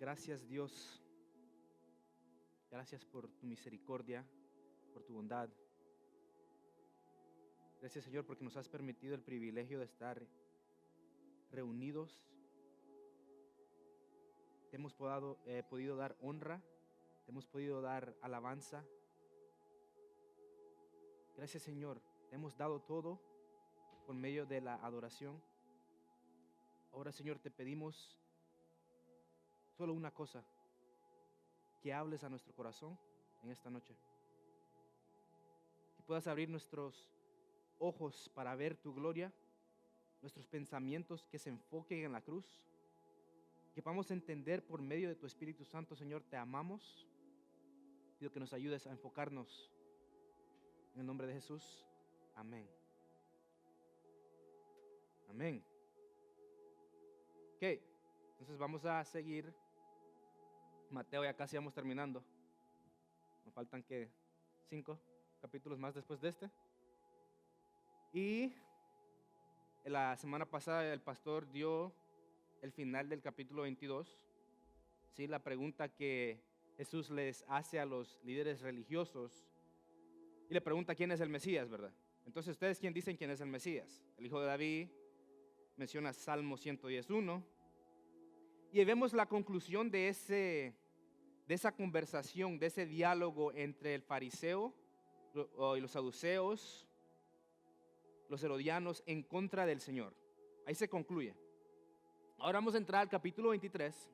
Gracias, Dios. Gracias por tu misericordia, por tu bondad. Gracias, Señor, porque nos has permitido el privilegio de estar reunidos. Te hemos podido dar honra, te hemos podido dar alabanza. Gracias, Señor. Te hemos dado todo por medio de la adoración. Ahora, Señor, te pedimos solo una cosa: que hables a nuestro corazón en esta noche. Que puedas abrir nuestros ojos para ver tu gloria, nuestros pensamientos que se enfoquen en la cruz. Que podamos entender por medio de tu Espíritu Santo, Señor, te amamos. Pido que nos ayudes a enfocarnos en el nombre de Jesús. Amén. Amén. Ok, entonces vamos a seguir. Mateo, ya casi vamos terminando. Nos faltan 5 capítulos más después de este. Y la semana pasada el pastor dio el final del capítulo 22. ¿Sí? La pregunta que Jesús les hace a los líderes religiosos. Y le pregunta quién es el Mesías, ¿verdad? Entonces, ¿ustedes quién dicen quién es el Mesías? El hijo de David. Menciona Salmo 111. Y vemos la conclusión de esa conversación, de ese diálogo entre el fariseo y los saduceos, los herodianos en contra del Señor. Ahí se concluye. Ahora vamos a entrar al capítulo 23.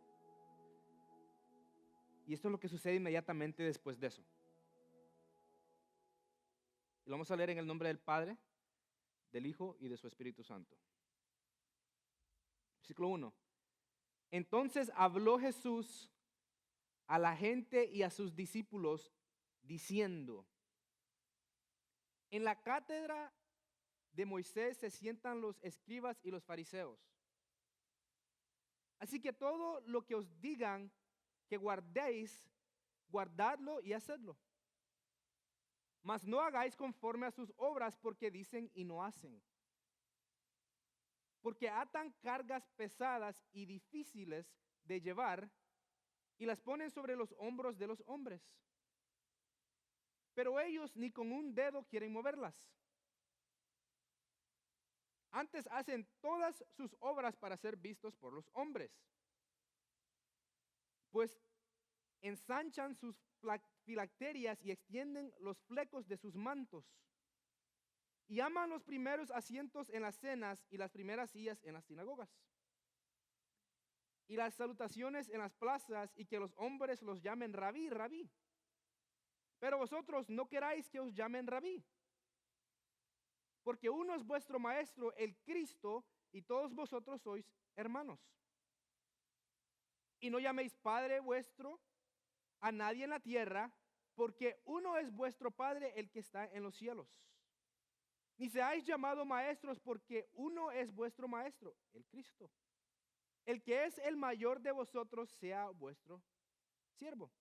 Y esto es lo que sucede inmediatamente después de eso. Y lo vamos a leer en el nombre del Padre, del Hijo y de su Espíritu Santo. Versículo 1. Entonces habló Jesús a la gente y a sus discípulos diciendo: en la cátedra de Moisés se sientan los escribas y los fariseos. Así que todo lo que os digan que guardéis, guardadlo y hacedlo. Mas no hagáis conforme a sus obras, porque dicen y no hacen. Porque atan cargas pesadas y difíciles de llevar y las ponen sobre los hombros de los hombres. Pero ellos ni con un dedo quieren moverlas. Antes hacen todas sus obras para ser vistos por los hombres. Pues ensanchan sus filacterias y extienden los flecos de sus mantos. Y aman los primeros asientos en las cenas y las primeras sillas en las sinagogas. Y las salutaciones en las plazas y que los hombres los llamen rabí, rabí. Pero vosotros no queráis que os llamen rabí. Porque uno es vuestro maestro, el Cristo, y todos vosotros sois hermanos. Y no llaméis Padre vuestro a nadie en la tierra, porque uno es vuestro Padre, el que está en los cielos. Ni seáis llamados maestros, porque uno es vuestro maestro, el Cristo. El que es el mayor de vosotros sea vuestro siervo.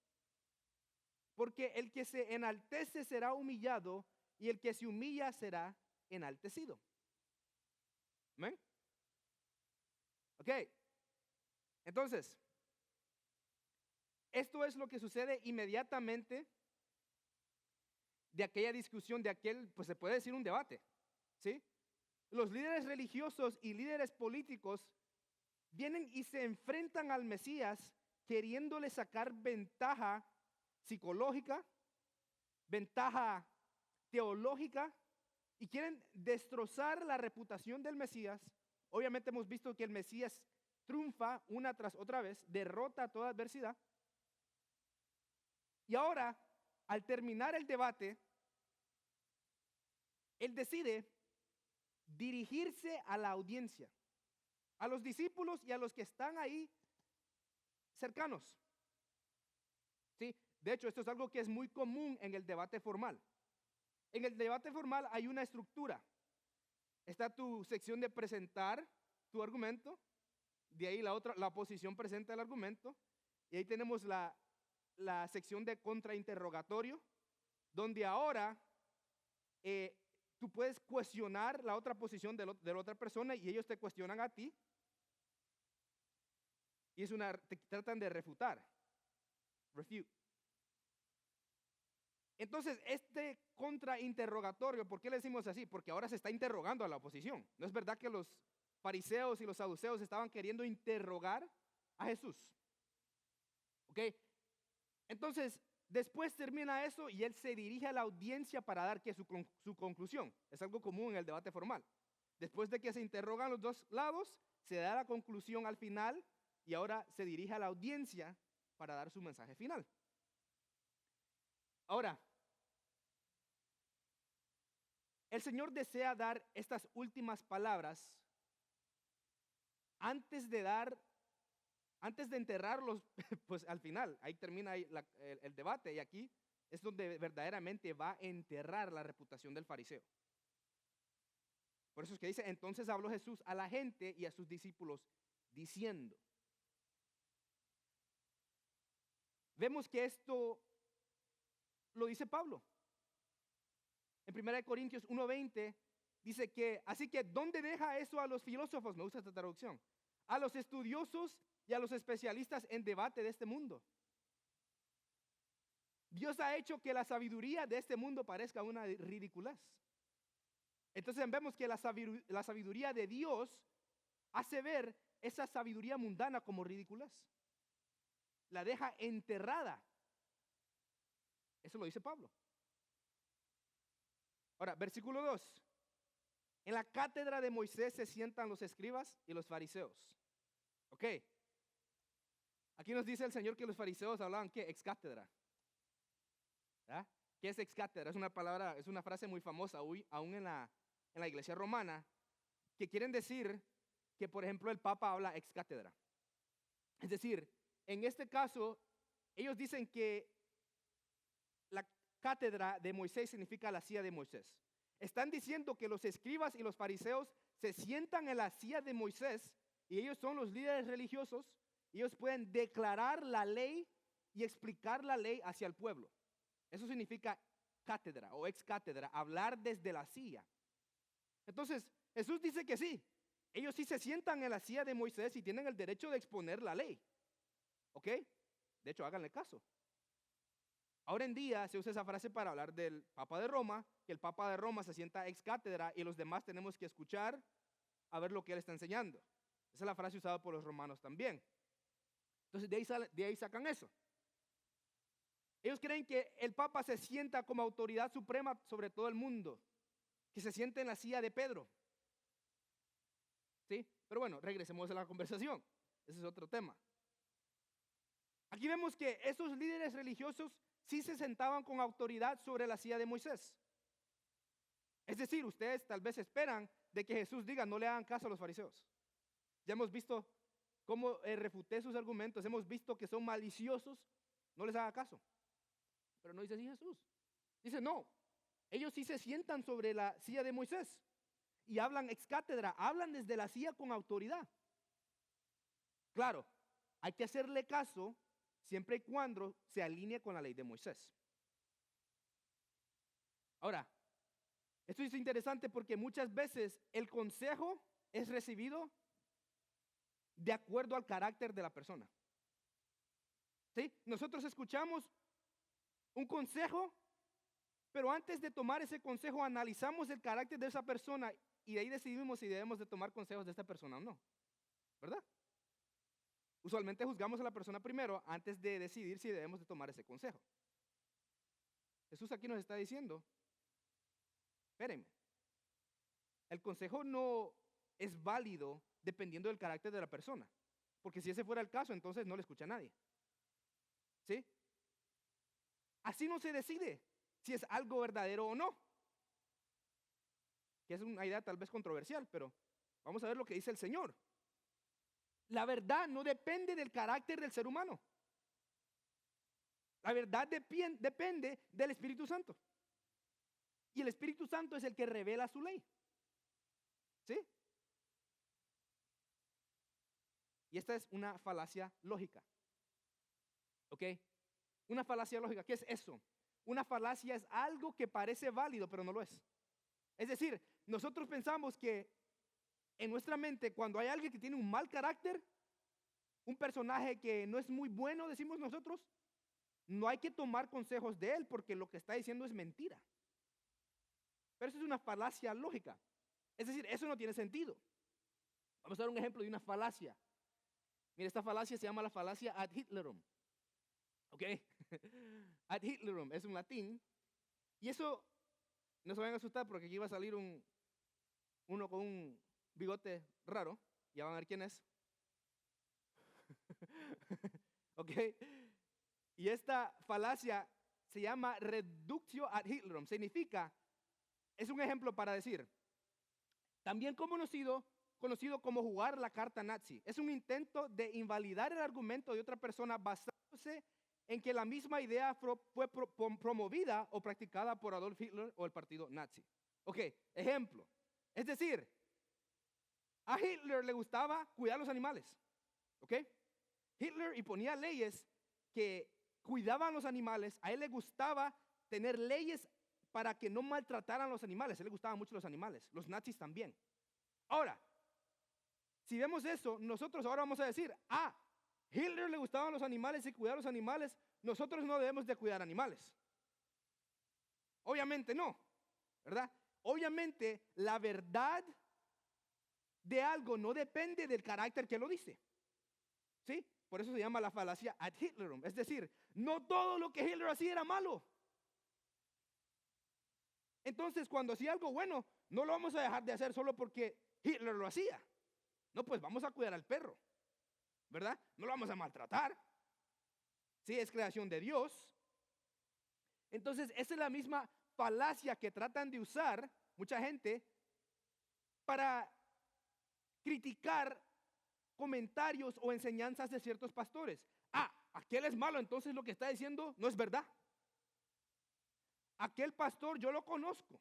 Porque el que se enaltece será humillado, y el que se humilla será enaltecido. ¿Amén? Ok. Entonces, esto es lo que sucede inmediatamente de aquella discusión, de aquel, pues se puede decir un debate, ¿sí? Los líderes religiosos y líderes políticos vienen y se enfrentan al Mesías queriéndole sacar ventaja psicológica, ventaja teológica, y quieren destrozar la reputación del Mesías. Obviamente hemos visto que el Mesías triunfa una tras otra vez, derrota toda adversidad. Y ahora, al terminar el debate, él decide dirigirse a la audiencia, a los discípulos y a los que están ahí cercanos. ¿Sí? De hecho, esto es algo que es muy común en el debate formal. En el debate formal hay una estructura. Está tu sección de presentar tu argumento, de ahí la oposición presenta el argumento, y ahí tenemos la sección de contrainterrogatorio, donde ahora tú puedes cuestionar la otra posición de la otra persona y ellos te cuestionan a ti. Y tratan de refutar. Refute. Entonces, este contrainterrogatorio, ¿por qué le decimos así? Porque ahora se está interrogando a la oposición. ¿No es verdad que los fariseos y los saduceos estaban queriendo interrogar a Jesús? ¿Ok? Entonces, después termina eso y él se dirige a la audiencia para dar su conclusión. Es algo común en el debate formal. Después de que se interrogan los dos lados, se da la conclusión al final y ahora se dirige a la audiencia para dar su mensaje final. Ahora, el Señor desea dar estas últimas palabras antes de enterrarlos, pues al final, ahí termina el debate y aquí es donde verdaderamente va a enterrar la reputación del fariseo. Por eso es que dice, entonces habló Jesús a la gente y a sus discípulos diciendo. Vemos que esto lo dice Pablo. En 1 Corintios 1:20 dice que, así que, ¿dónde deja eso a los filósofos? Me gusta esta traducción. A los estudiosos y a los especialistas en debate de este mundo. Dios ha hecho que la sabiduría de este mundo parezca una ridiculez. Entonces vemos que la sabiduría de Dios hace ver esa sabiduría mundana como ridiculez. La deja enterrada. Eso lo dice Pablo. Ahora, versículo 2. En la cátedra de Moisés se sientan los escribas y los fariseos. Ok. Aquí nos dice el Señor que los fariseos hablaban, ¿qué? Ex cátedra. ¿Ah? ¿Qué es ex cátedra? Es una palabra, es una frase muy famosa aún en la iglesia romana, que quieren decir que, por ejemplo, el Papa habla ex cátedra. Es decir, en este caso, ellos dicen que la cátedra de Moisés significa la silla de Moisés. Están diciendo que los escribas y los fariseos se sientan en la silla de Moisés y ellos son los líderes religiosos. Y ellos pueden declarar la ley y explicar la ley hacia el pueblo. Eso significa cátedra o ex cátedra, hablar desde la silla. Entonces, Jesús dice que sí. Ellos sí se sientan en la silla de Moisés y tienen el derecho de exponer la ley. ¿Ok? De hecho, háganle caso. Ahora en día se usa esa frase para hablar del Papa de Roma, que el Papa de Roma se sienta ex cátedra y los demás tenemos que escuchar a ver lo que él está enseñando. Esa es la frase usada por los romanos también. Entonces de ahí sacan eso. Ellos creen que el Papa se sienta como autoridad suprema sobre todo el mundo, que se siente en la silla de Pedro. ¿Sí? Pero bueno, regresemos a la conversación. Ese es otro tema. Aquí vemos que esos líderes religiosos sí se sentaban con autoridad sobre la silla de Moisés. Es decir, ustedes tal vez esperan de que Jesús diga, no le hagan caso a los fariseos. Ya hemos visto cómo refuté sus argumentos, hemos visto que son maliciosos, no les haga caso. Pero no dice así Jesús. Dice, no, ellos sí se sientan sobre la silla de Moisés y hablan ex cátedra, hablan desde la silla con autoridad. Claro, hay que hacerle caso siempre y cuando se alinee con la ley de Moisés. Ahora, esto es interesante porque muchas veces el consejo es recibido de acuerdo al carácter de la persona. ¿Sí? Nosotros escuchamos un consejo, pero antes de tomar ese consejo analizamos el carácter de esa persona y de ahí decidimos si debemos de tomar consejos de esta persona o no. ¿Verdad? Usualmente juzgamos a la persona primero antes de decidir si debemos de tomar ese consejo. Jesús aquí nos está diciendo, espérenme, el consejo no es válido dependiendo del carácter de la persona, porque si ese fuera el caso, entonces no le escucha a nadie. ¿Sí? Así no se decide si es algo verdadero o no, que es una idea tal vez controversial, pero vamos a ver lo que dice el Señor. La verdad no depende del carácter del ser humano. La verdad depende del Espíritu Santo. Y el Espíritu Santo es el que revela su ley. ¿Sí? Y esta es una falacia lógica. ¿Ok? Una falacia lógica. ¿Qué es eso? Una falacia es algo que parece válido, pero no lo es. Es decir, nosotros pensamos que en nuestra mente, cuando hay alguien que tiene un mal carácter, un personaje que no es muy bueno, decimos nosotros, no hay que tomar consejos de él porque lo que está diciendo es mentira. Pero eso es una falacia lógica. Es decir, eso no tiene sentido. Vamos a dar un ejemplo de una falacia. Mira, esta falacia se llama la falacia ad Hitlerum. ¿Ok? Ad Hitlerum es un latín. Y eso, no se vayan a asustar porque aquí va a salir uno con un bigote raro. Ya van a ver quién es. ¿Ok? Y esta falacia se llama reductio ad Hitlerum. Significa, es un ejemplo para decir, también conocido como jugar la carta nazi. Es un intento de invalidar el argumento de otra persona basándose en que la misma idea fue promovida o practicada por Adolf Hitler o el partido nazi. Ok, ejemplo. Es decir, a Hitler le gustaba cuidar los animales. Ok, Hitler imponía leyes que cuidaban los animales. A él le gustaba tener leyes para que no maltrataran los animales. A él le gustaban mucho los animales. Los nazis también. Ahora, si vemos eso, nosotros ahora vamos a decir, Hitler le gustaban los animales y cuidar los animales, nosotros no debemos de cuidar animales. Obviamente no, ¿verdad? Obviamente la verdad de algo no depende del carácter que lo dice. ¿Sí? Por eso se llama la falacia ad Hitlerum. Es decir, no todo lo que Hitler hacía era malo. Entonces, cuando hacía algo bueno, no lo vamos a dejar de hacer solo porque Hitler lo hacía. No, pues vamos a cuidar al perro, ¿verdad? No lo vamos a maltratar. Sí, es creación de Dios. Entonces, esa es la misma falacia que tratan de usar mucha gente para criticar comentarios o enseñanzas de ciertos pastores. Aquel es malo, entonces lo que está diciendo no es verdad. Aquel pastor yo lo conozco.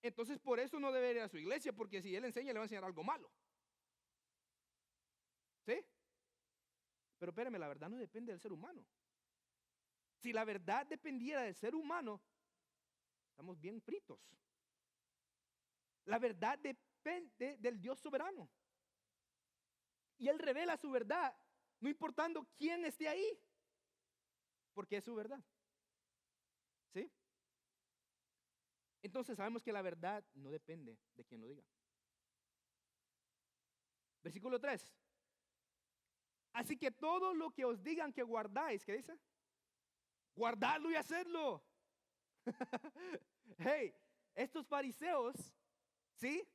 Entonces por eso no debe ir a su iglesia, porque si él enseña le va a enseñar algo malo. ¿Sí? Pero espérame, la verdad no depende del ser humano. Si la verdad dependiera del ser humano, estamos bien fritos. La verdad depende del Dios soberano. Y Él revela su verdad, no importando quién esté ahí, porque es su verdad. ¿Sí? Entonces sabemos que la verdad no depende de quien lo diga. Versículo 3. Así que todo lo que os digan que guardáis, ¿qué dice? Guardadlo y hacerlo. Hey, estos fariseos, ¿sí?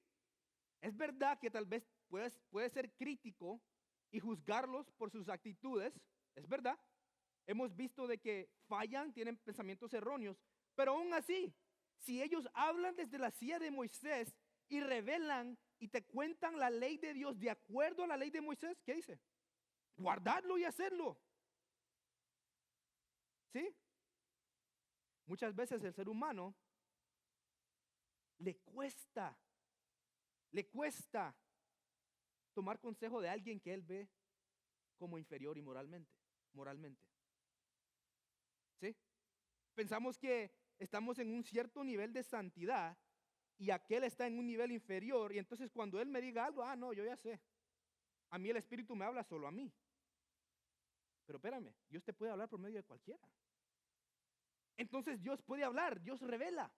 Es verdad que tal vez puede ser crítico y juzgarlos por sus actitudes. Es verdad. Hemos visto de que fallan, tienen pensamientos erróneos. Pero aún así, si ellos hablan desde la silla de Moisés y revelan y te cuentan la ley de Dios de acuerdo a la ley de Moisés, ¿qué dice? Guardarlo y hacerlo. ¿Sí? Muchas veces el ser humano le cuesta tomar consejo de alguien que él ve como inferior y moralmente. ¿Sí? Pensamos que estamos en un cierto nivel de santidad y aquel está en un nivel inferior, y entonces cuando él me diga algo, no, yo ya sé. A mí el Espíritu me habla solo a mí. Pero espérame, Dios te puede hablar por medio de cualquiera. Entonces Dios puede hablar, Dios revela.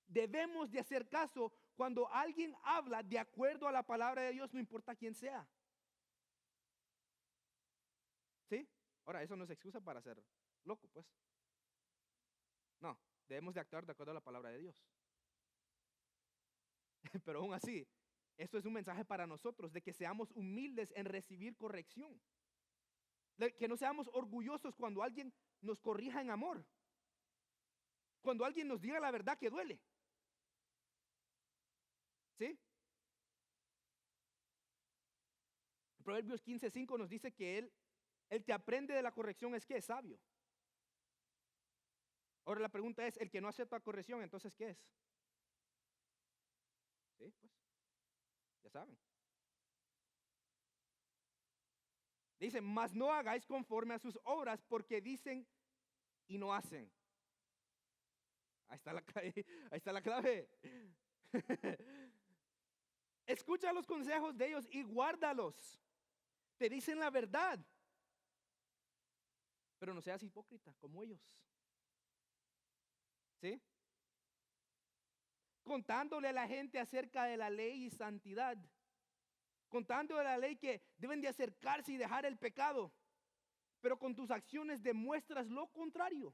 Debemos de hacer caso cuando alguien habla de acuerdo a la palabra de Dios, no importa quién sea. ¿Sí? Ahora, eso no es excusa para ser loco, pues. No, debemos de actuar de acuerdo a la palabra de Dios. Pero aún así, esto es un mensaje para nosotros de que seamos humildes en recibir corrección. De que no seamos orgullosos cuando alguien nos corrija en amor. Cuando alguien nos diga la verdad que duele. ¿Sí? Proverbios 15:5 nos dice que el que aprende de la corrección es que es sabio. Ahora la pregunta es, el que no acepta corrección, entonces ¿qué es? Sí, pues, ya saben. Dice, mas no hagáis conforme a sus obras, porque dicen y no hacen. Ahí está la clave. Escucha los consejos de ellos y guárdalos. te dicen la verdad, pero no seas hipócrita como ellos. ¿Sí? Contándole a la gente acerca de la ley y santidad, contándole a la ley que deben de acercarse y dejar el pecado, pero con tus acciones demuestras lo contrario.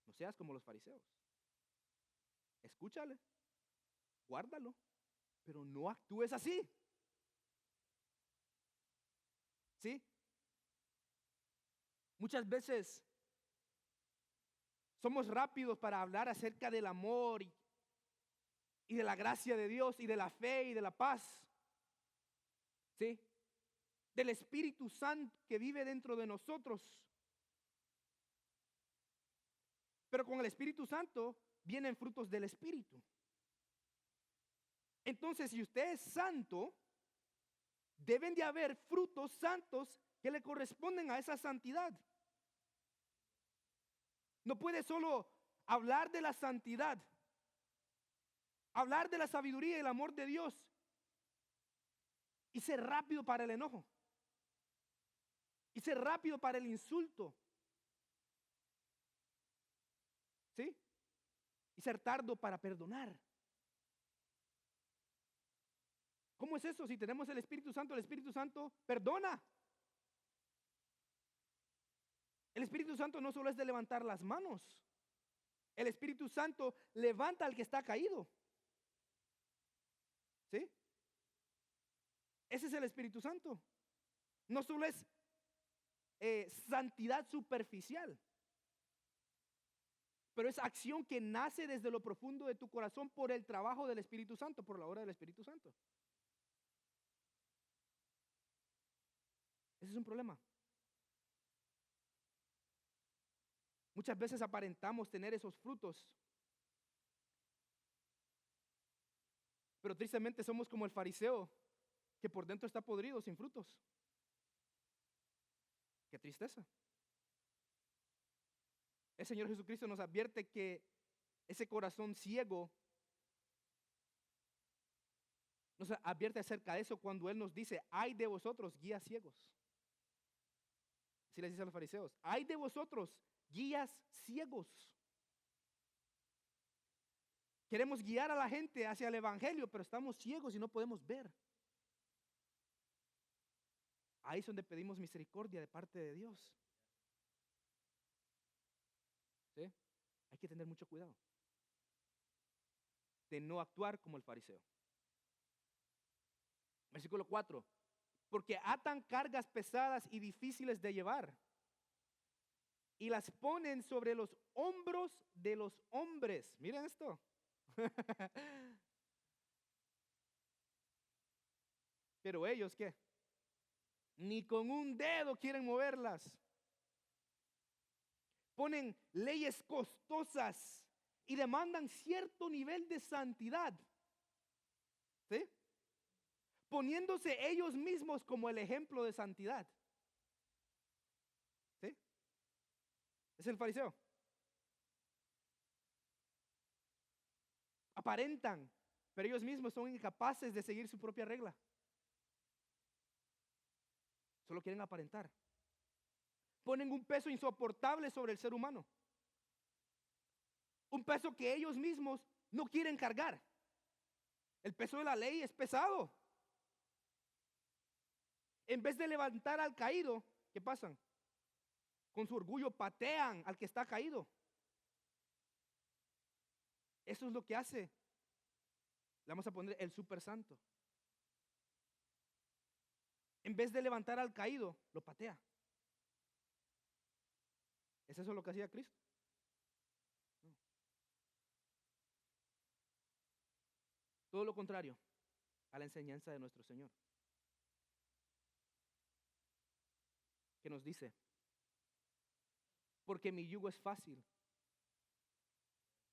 No seas como los fariseos. Escúchale, guárdalo, pero no actúes así. ¿Sí? Muchas veces somos rápidos para hablar acerca del amor y de la gracia de Dios y de la fe y de la paz. ¿Sí? Del Espíritu Santo que vive dentro de nosotros. Pero con el Espíritu Santo vienen frutos del Espíritu. Entonces, si usted es santo, deben de haber frutos santos que le corresponden a esa santidad. No puede solo hablar de la santidad, hablar de la sabiduría y el amor de Dios y ser rápido para el enojo y ser rápido para el insulto. ¿Sí? Y ser tardo para perdonar. ¿Cómo es eso? Si tenemos el Espíritu Santo perdona. El Espíritu Santo no solo es de levantar las manos. El Espíritu Santo levanta al que está caído. ¿Sí? Ese es el Espíritu Santo. No solo es santidad superficial, pero es acción que nace desde lo profundo de tu corazón por el trabajo del Espíritu Santo, por la obra del Espíritu Santo. Ese es un problema. Muchas veces aparentamos tener esos frutos, pero tristemente somos como el fariseo que por dentro está podrido, sin frutos. Qué tristeza. El Señor Jesucristo nos advierte que ese corazón ciego, nos advierte acerca de eso cuando Él nos dice: ay de vosotros, guías ciegos. Así les dice a los fariseos: ay de vosotros, guías ciegos. Queremos guiar a la gente hacia el evangelio, pero estamos ciegos y no podemos ver. Ahí es donde pedimos misericordia de parte de Dios. ¿Sí? Hay que tener mucho cuidado de no actuar como el fariseo. Versículo 4. Porque atan cargas pesadas y difíciles de llevar y las ponen sobre los hombros de los hombres. Miren esto. Pero ellos, ¿qué? Ni con un dedo quieren moverlas. Ponen leyes costosas y demandan cierto nivel de santidad. ¿Sí? Poniéndose ellos mismos como el ejemplo de santidad. ¿Sí? Es el fariseo. Aparentan, pero ellos mismos son incapaces de seguir su propia regla. Solo quieren aparentar. Ponen un peso insoportable sobre el ser humano. Un peso que ellos mismos no quieren cargar. El peso de la ley es pesado. En vez de levantar al caído, ¿qué pasan? Con su orgullo patean al que está caído. Eso es lo que hace. Le vamos a poner el super santo. En vez de levantar al caído, lo patea. ¿Es eso lo que hacía Cristo? No. Todo lo contrario a la enseñanza de nuestro Señor, que nos dice: porque mi yugo es fácil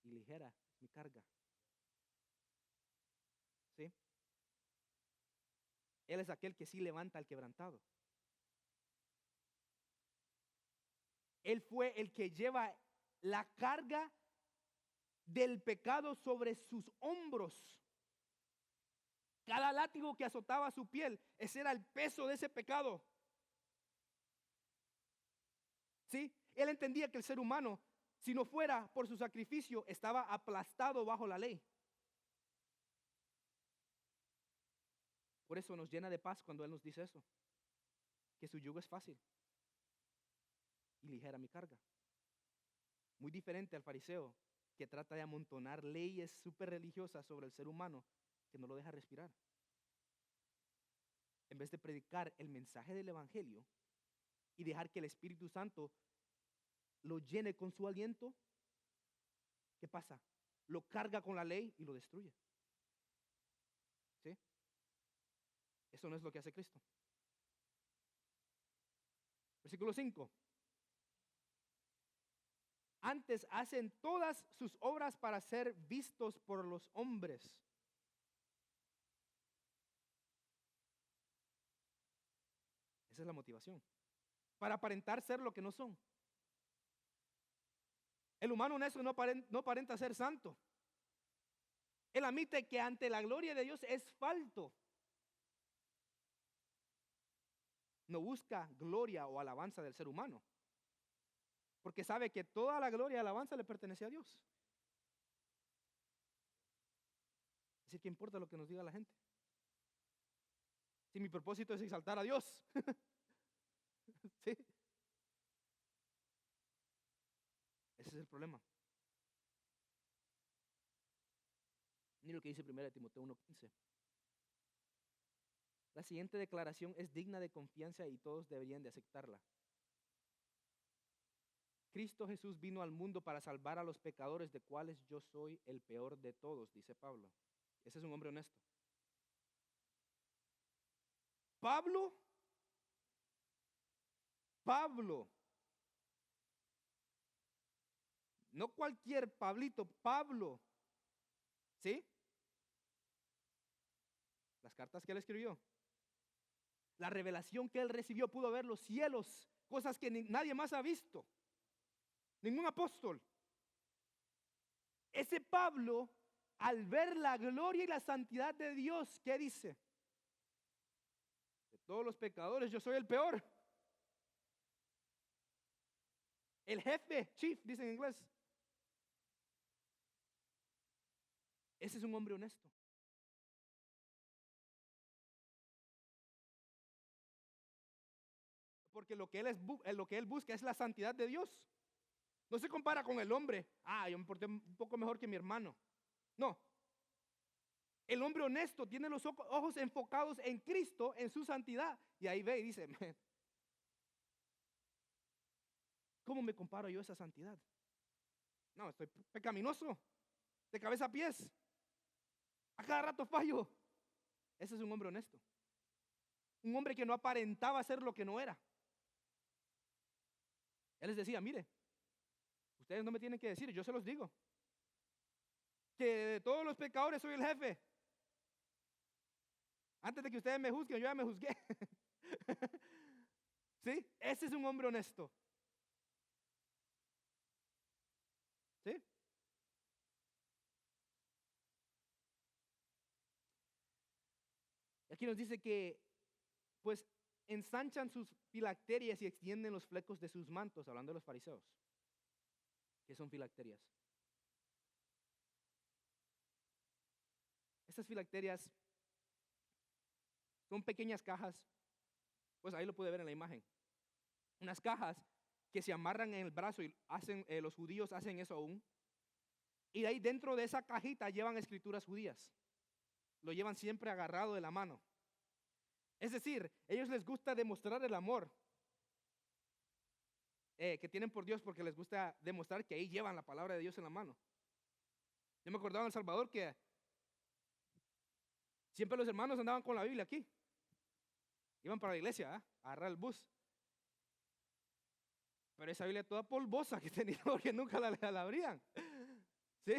y ligera es mi carga. ¿Sí? Él es aquel que sí levanta al quebrantado. Él fue el que lleva la carga del pecado sobre sus hombros. Cada látigo que azotaba su piel, ese era el peso de ese pecado. ¿Sí? Él entendía que el ser humano, si no fuera por su sacrificio, estaba aplastado bajo la ley. Por eso nos llena de paz cuando Él nos dice eso, que su yugo es fácil y ligera mi carga. Muy diferente al fariseo, que trata de amontonar leyes súper religiosas sobre el ser humano, que no lo deja respirar. En vez de predicar el mensaje del evangelio y dejar que el Espíritu Santo lo llene con su aliento, ¿qué pasa? Lo carga con la ley y lo destruye. ¿Sí? Eso no es lo que hace Cristo. Versículo 5. Antes hacen todas sus obras para ser vistos por los hombres. Esa es la motivación. Para aparentar ser lo que no son. El humano honesto no aparenta ser santo. Él admite que ante la gloria de Dios es falto. No busca gloria o alabanza del ser humano, porque sabe que toda la gloria y alabanza le pertenece a Dios. Así que importa lo que nos diga la gente. Si mi propósito es exaltar a Dios. ¿Sí? Ese es el problema. Mira lo que dice 1 Timoteo 1:15. La siguiente declaración es digna de confianza y todos deberían de aceptarla. Cristo Jesús vino al mundo para salvar a los pecadores, de cuales yo soy el peor de todos, dice Pablo. Ese es un hombre honesto. Pablo, no cualquier Pablito, Pablo, ¿sí? Las cartas que él escribió, la revelación que él recibió, pudo ver los cielos, cosas que nadie más ha visto, ningún apóstol. Ese Pablo, al ver la gloria y la santidad de Dios, ¿qué dice? De todos los pecadores yo soy el peor. El jefe, chief, dice en inglés. Ese es un hombre honesto. Porque lo que él busca es la santidad de Dios. No se compara con el hombre. Yo me porté un poco mejor que mi hermano. No. El hombre honesto tiene los ojos enfocados en Cristo, en su santidad. Y ahí ve y dice, ¿cómo me comparo yo a esa santidad? No, estoy pecaminoso, de cabeza a pies. A cada rato fallo. Ese es un hombre honesto. Un hombre que no aparentaba ser lo que no era. Él les decía, mire, ustedes no me tienen que decir, yo se los digo, que de todos los pecadores soy el jefe. Antes de que ustedes me juzguen, yo ya me juzgué. ¿Sí? Ese es un hombre honesto. ¿Sí? Aquí nos dice que, pues, ensanchan sus filacterias y extienden los flecos de sus mantos, hablando de los fariseos. ¿Qué son filacterias? Estas filacterias son pequeñas cajas, pues ahí lo puede ver en la imagen. Unas cajas que se amarran en el brazo y los judíos hacen eso aún. Y ahí dentro de esa cajita llevan escrituras judías. Lo llevan siempre agarrado de la mano. Es decir, ellos les gusta demostrar el amor que tienen por Dios, porque les gusta demostrar que ahí llevan la palabra de Dios en la mano. Yo me acordaba en El Salvador que siempre los hermanos andaban con la Biblia aquí. Iban para la iglesia, a agarrar el bus. Pero esa Biblia toda polvosa que tenía, porque nunca la abrían. ¿Sí?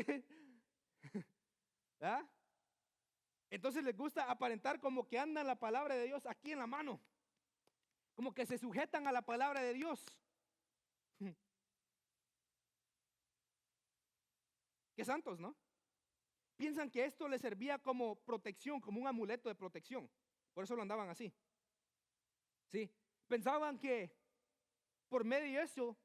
¿Ah? Entonces les gusta aparentar como que andan la palabra de Dios aquí en la mano. Como que se sujetan a la palabra de Dios. Qué santos, ¿no? piensan que esto les servía como protección, como un amuleto de protección. Por eso lo andaban así. ¿Sí? Pensaban que por medio de eso,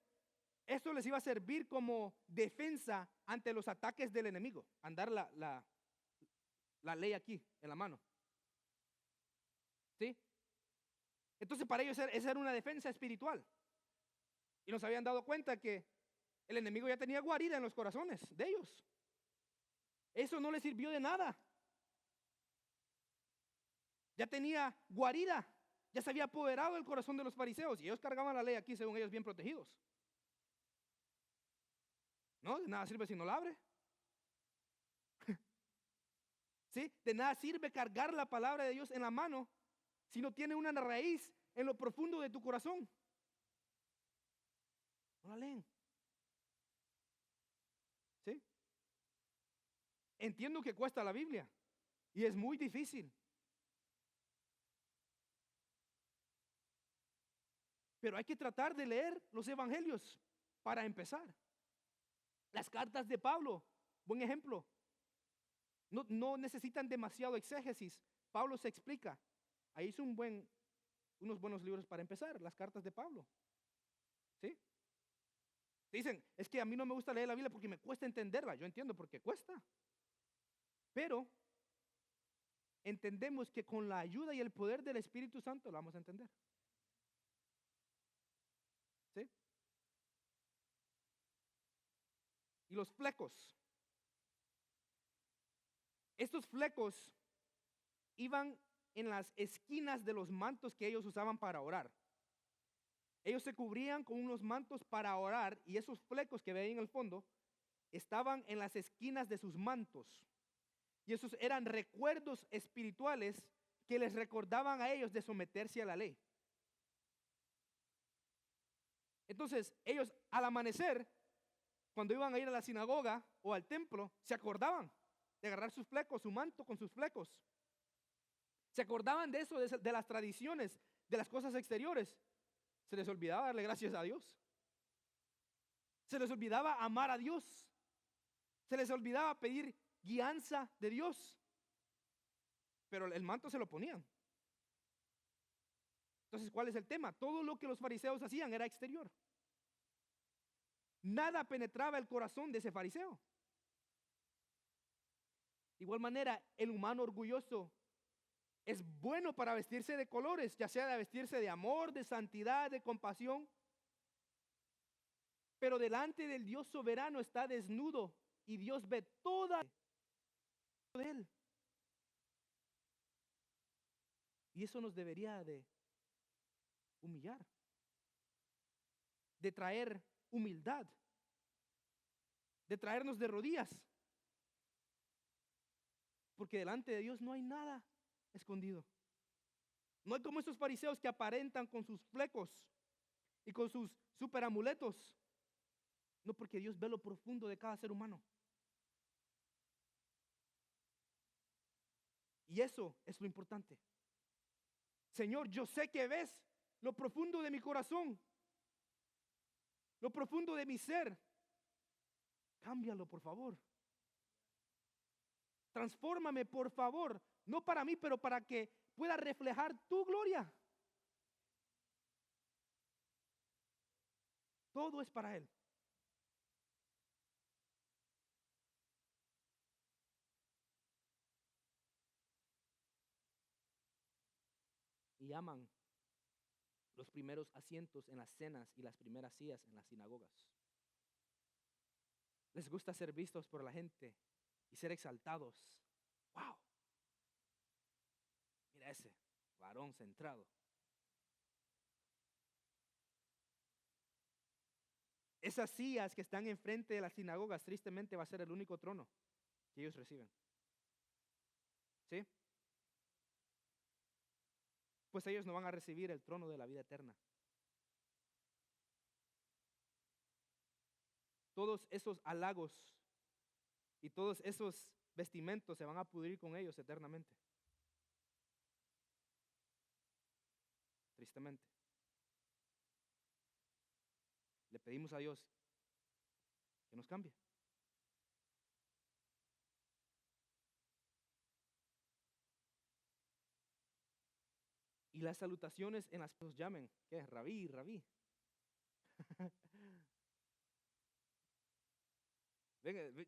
esto les iba a servir como defensa ante los ataques del enemigo. Andar la ley aquí, en la mano. ¿Sí? Entonces para ellos esa era una defensa espiritual. Y nos habían dado cuenta que el enemigo ya tenía guarida en los corazones de ellos. Eso no les sirvió de nada. Ya tenía guarida. Ya se había apoderado del corazón de los fariseos. Y ellos cargaban la ley aquí, según ellos, bien protegidos. No, de nada sirve si no la abre. ¿Sí? De nada sirve cargar la palabra de Dios en la mano si no tiene una raíz en lo profundo de tu corazón. No la leen. ¿Sí? Entiendo que cuesta la Biblia y es muy difícil. Pero hay que tratar de leer los evangelios para empezar. Las cartas de Pablo, buen ejemplo. No necesitan demasiado exégesis. Pablo se explica. Ahí hizo unos buenos libros para empezar, las cartas de Pablo. ¿Sí? Dicen, es que a mí no me gusta leer la Biblia porque me cuesta entenderla. Yo entiendo porque cuesta. Pero entendemos que con la ayuda y el poder del Espíritu Santo la vamos a entender. ¿Sí? Y los flecos. Estos flecos iban en las esquinas de los mantos que ellos usaban para orar. Ellos se cubrían con unos mantos para orar y esos flecos que veían en el fondo estaban en las esquinas de sus mantos. Y esos eran recuerdos espirituales que les recordaban a ellos de someterse a la ley. Entonces, ellos al amanecer, cuando iban a ir a la sinagoga o al templo, se acordaban de agarrar sus flecos, su manto con sus flecos. Se acordaban de eso, de las tradiciones, de las cosas exteriores. Se les olvidaba darle gracias a Dios. Se les olvidaba amar a Dios. Se les olvidaba pedir guianza de Dios. Pero el manto se lo ponían. Entonces, ¿cuál es el tema? Todo lo que los fariseos hacían era exterior. Nada penetraba el corazón de ese fariseo. De igual manera, el humano orgulloso es bueno para vestirse de colores, ya sea de vestirse de amor, de santidad, de compasión. Pero delante del Dios soberano está desnudo y Dios ve toda de él. Y eso nos debería de humillar, de traer humildad, de traernos de rodillas. Porque delante de Dios no hay nada escondido. No hay como esos fariseos que aparentan con sus flecos y con sus superamuletos. No, porque Dios ve lo profundo de cada ser humano. Y eso es lo importante. Señor, yo sé que ves lo profundo de mi corazón, lo profundo de mi ser. Cámbialo, por favor. Transfórmame, por favor. No para mí, pero para que pueda reflejar tu gloria. Todo es para Él. Y aman los primeros asientos en las cenas y las primeras sillas en las sinagogas. Les gusta ser vistos por la gente y ser exaltados. ¡Wow! Mira ese varón centrado. Esas sillas que están enfrente de las sinagogas, tristemente va a ser el único trono que ellos reciben. ¿Sí? Pues ellos no van a recibir el trono de la vida eterna. Todos esos halagos y todos esos vestimentos se van a pudrir con ellos eternamente. Tristemente. Le pedimos a Dios que nos cambie. Y las salutaciones en las que os llamen, ¿qué? Rabí, rabí.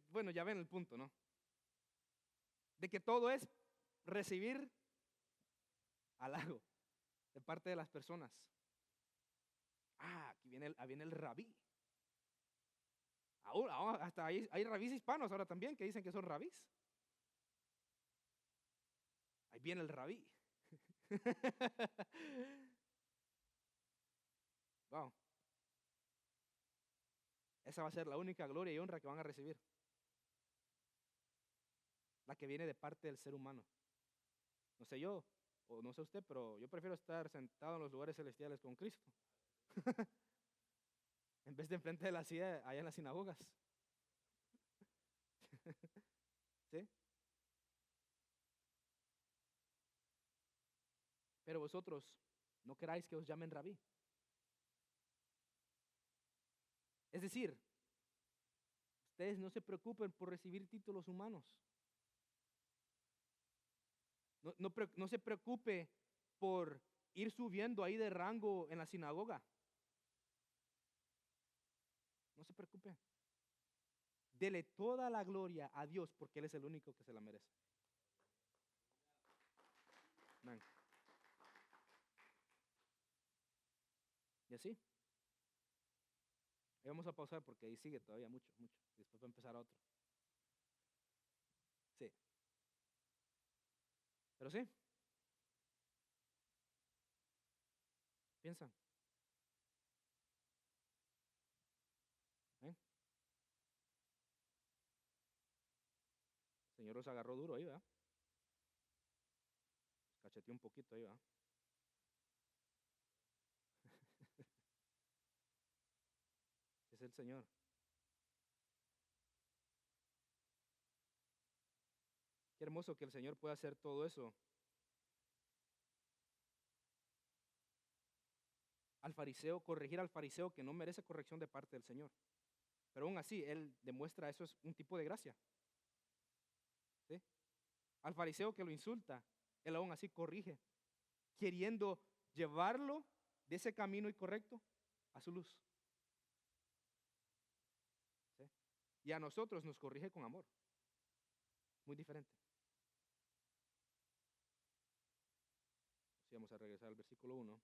Bueno, ya ven el punto, ¿no? De que todo es recibir halago de parte de las personas. Aquí viene el rabí. Ahora hasta hay rabís hispanos ahora también que dicen que son rabís. Ahí viene el rabí. Wow. Esa va a ser la única gloria y honra que van a recibir. La que viene de parte del ser humano. No sé yo, o no sé usted, pero yo prefiero estar sentado en los lugares celestiales con Cristo. En vez de enfrente de la silla allá en las sinagogas. ¿Sí? Pero vosotros no queráis que os llamen rabí. Es decir, ustedes no se preocupen por recibir títulos humanos. No se preocupe por ir subiendo ahí de rango en la sinagoga. No se preocupe. Dele toda la gloria a Dios porque Él es el único que se la merece. Amén. Y así. Ahí vamos a pausar porque ahí sigue todavía mucho. Después va a empezar otro. Sí. Pero sí. Piensan. El Señor los agarró duro ahí, ¿verdad? Los cacheteó un poquito ahí, ¿verdad? Es el Señor. Qué hermoso que el Señor pueda hacer todo eso. Corregir al fariseo que no merece corrección de parte del Señor. Pero aún así, Él demuestra eso es un tipo de gracia. ¿Sí? Al fariseo que lo insulta, Él aún así corrige, queriendo llevarlo de ese camino incorrecto a su luz. ¿Sí? Y a nosotros nos corrige con amor. Muy diferente. Así vamos a regresar al versículo 1.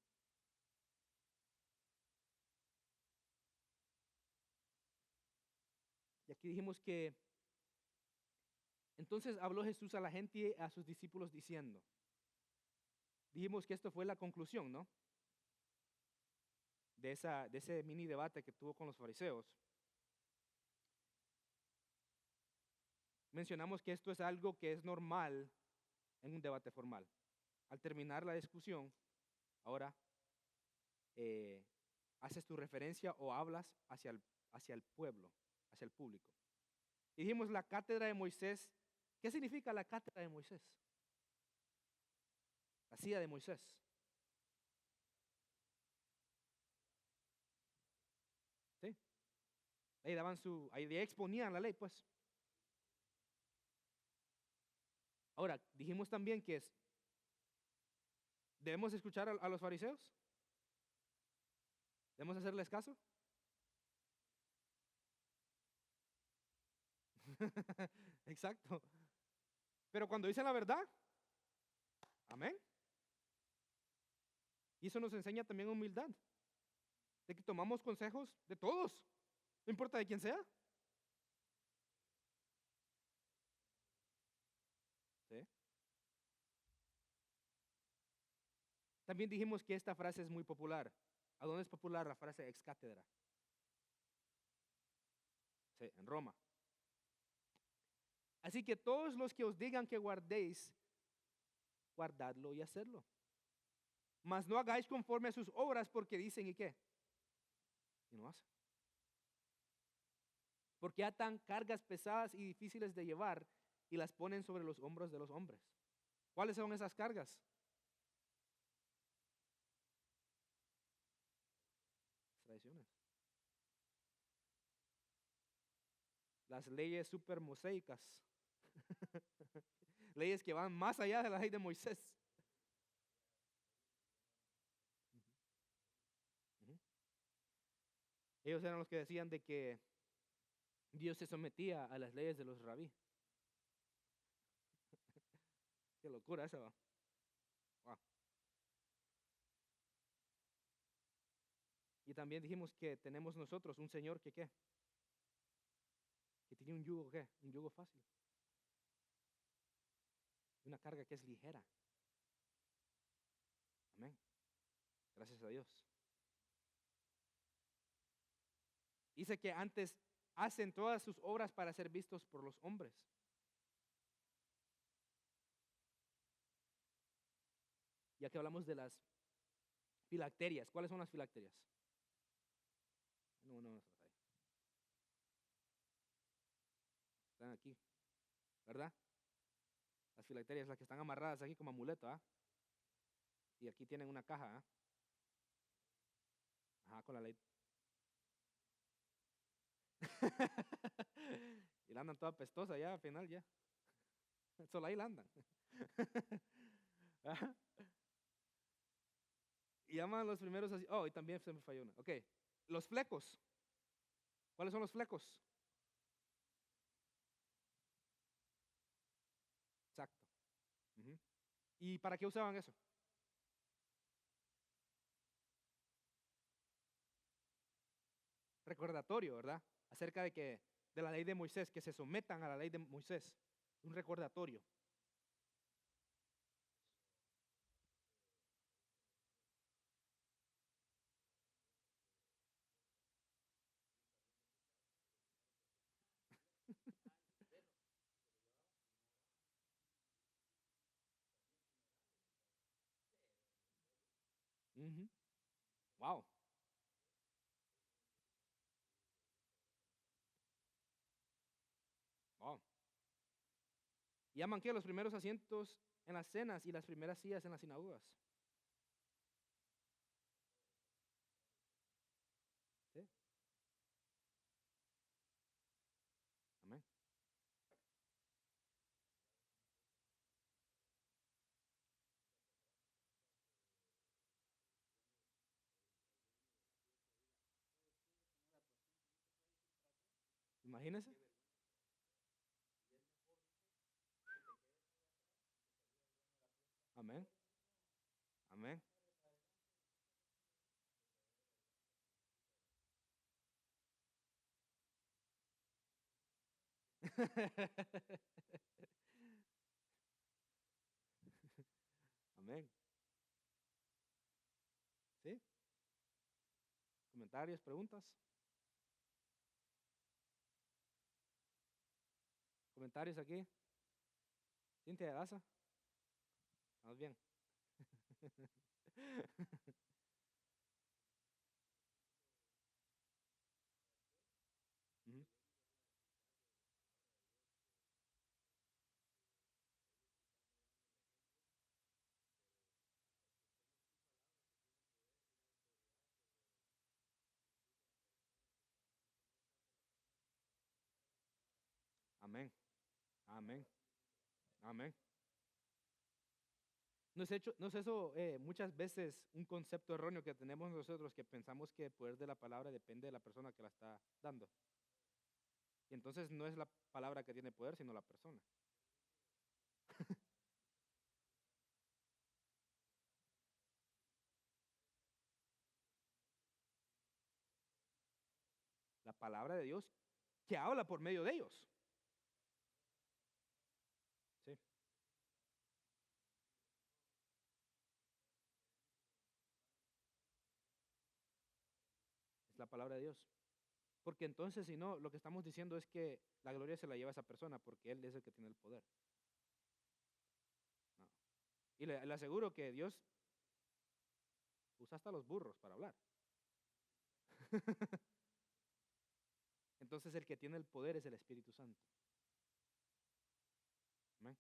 Y aquí dijimos que entonces habló Jesús a la gente y a sus discípulos diciendo, dijimos que esto fue la conclusión, ¿no? De ese mini debate que tuvo con los fariseos. Mencionamos que esto es algo que es normal en un debate formal. Al terminar la discusión, ahora haces tu referencia o hablas hacia el pueblo, hacia el público. Y dijimos la cátedra de Moisés. ¿Qué significa la cátedra de Moisés? La silla de Moisés. ¿Sí? Ahí exponían la ley, pues. Ahora, dijimos también que debemos escuchar a los fariseos. ¿Debemos hacerles caso? Exacto. Pero cuando dicen la verdad, amén. Y eso nos enseña también humildad. De que tomamos consejos de todos, no importa de quién sea. ¿Sí? También dijimos que esta frase es muy popular. ¿A dónde es popular la frase ex cátedra? Sí, en Roma. Así que todos los que os digan que guardéis, guardadlo y hacedlo. Mas no hagáis conforme a sus obras porque dicen y qué. Y no hacen. Porque atan cargas pesadas y difíciles de llevar y las ponen sobre los hombros de los hombres. ¿Cuáles son esas cargas? Tradiciones. Las leyes super mosaicas. Leyes que van más allá de la ley de Moisés. Ellos eran los que decían de que Dios se sometía a las leyes de los rabí. Qué locura esa, va. Wow. Y también dijimos que tenemos nosotros un Señor que ¿qué? Que tiene un yugo, ¿qué? Un yugo fácil. Una carga que es ligera. Amén. Gracias a Dios. Dice que antes hacen todas sus obras para ser vistos por los hombres. Ya que hablamos de las filacterias. ¿Cuáles son las filacterias? No, están aquí, ¿verdad? Las filacterias, las que están amarradas aquí como amuleto, ¿ah? Y aquí tienen una caja, ¿ah? Ajá, con la ley. Y la andan toda pestosa ya, al final ya. Solo ahí la andan. Ajá. Y llaman los primeros así. Oh, y también se me falló una. Ok. Los flecos. ¿Cuáles son los flecos? Exacto. Ujú. ¿Y para qué usaban eso? Recordatorio, ¿verdad? Acerca de que de la ley de Moisés, que se sometan a la ley de Moisés. Un recordatorio. Ujú. Wow. Wow. Llaman que los primeros asientos en las cenas y las primeras sillas en las sinagogas. ¿Sí? Amén. Imagínense. Amén. Amén. Amén. ¿Sí? ¿Comentarios, preguntas? ¿Comentarios aquí? Cintia de Daza. Estamos bien. Ujú. Amén. Amén. Amén. ¿No es eso muchas veces un concepto erróneo que tenemos nosotros que pensamos que el poder de la palabra depende de la persona que la está dando? Y entonces no es la palabra que tiene poder, sino la persona. La palabra de Dios que habla por medio de ellos. Sí, es la palabra de Dios. Porque entonces, si no, lo que estamos diciendo es que la gloria se la lleva a esa persona porque Él es el que tiene el poder. No. Y le aseguro que Dios usa hasta los burros para hablar. Entonces, el que tiene el poder es el Espíritu Santo. Amén.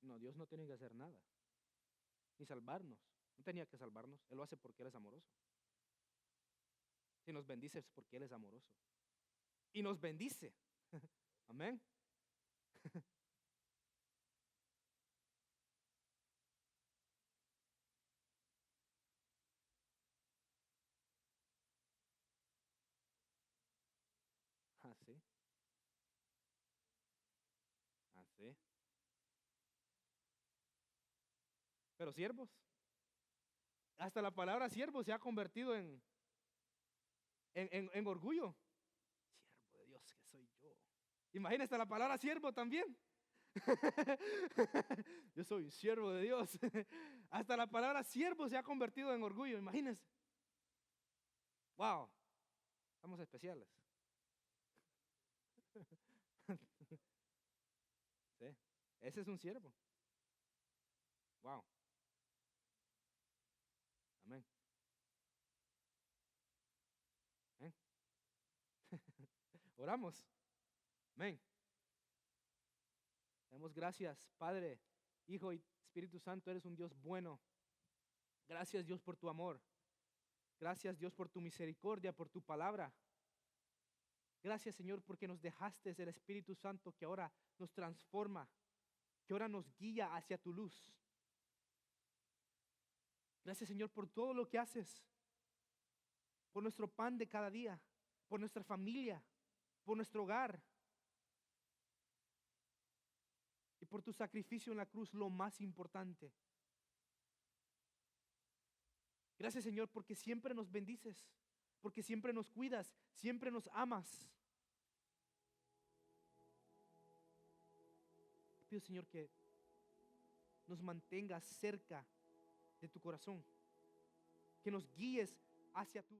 No, Dios no tiene que hacer nada. ni salvarnos. No tenía que salvarnos. Él lo hace porque Él es amoroso. Si nos bendice es porque Él es amoroso. Y nos bendice. Amén. Así, así. Pero siervos. Hasta la palabra siervo se ha convertido en orgullo. Siervo de Dios que soy yo. Imagínate la palabra siervo también. Yo soy un siervo de Dios. Hasta la palabra siervo se ha convertido en orgullo. Imagínense. Wow. Estamos especiales. Sí. Ese es un siervo. Wow. Amén. Amén. Oramos. Amén. Damos gracias, Padre, Hijo y Espíritu Santo. Eres un Dios bueno. Gracias, Dios, por tu amor. Gracias, Dios, por tu misericordia, por tu palabra. Gracias, Señor, porque nos dejaste el Espíritu Santo que ahora nos transforma, que ahora nos guía hacia tu luz. Gracias, Señor, por todo lo que haces, por nuestro pan de cada día, por nuestra familia, por nuestro hogar y por tu sacrificio en la cruz, lo más importante. Gracias, Señor, porque siempre nos bendices, porque siempre nos cuidas, siempre nos amas. Te pido, Señor, que nos mantengas cerca de tu corazón, que nos guíes hacia tu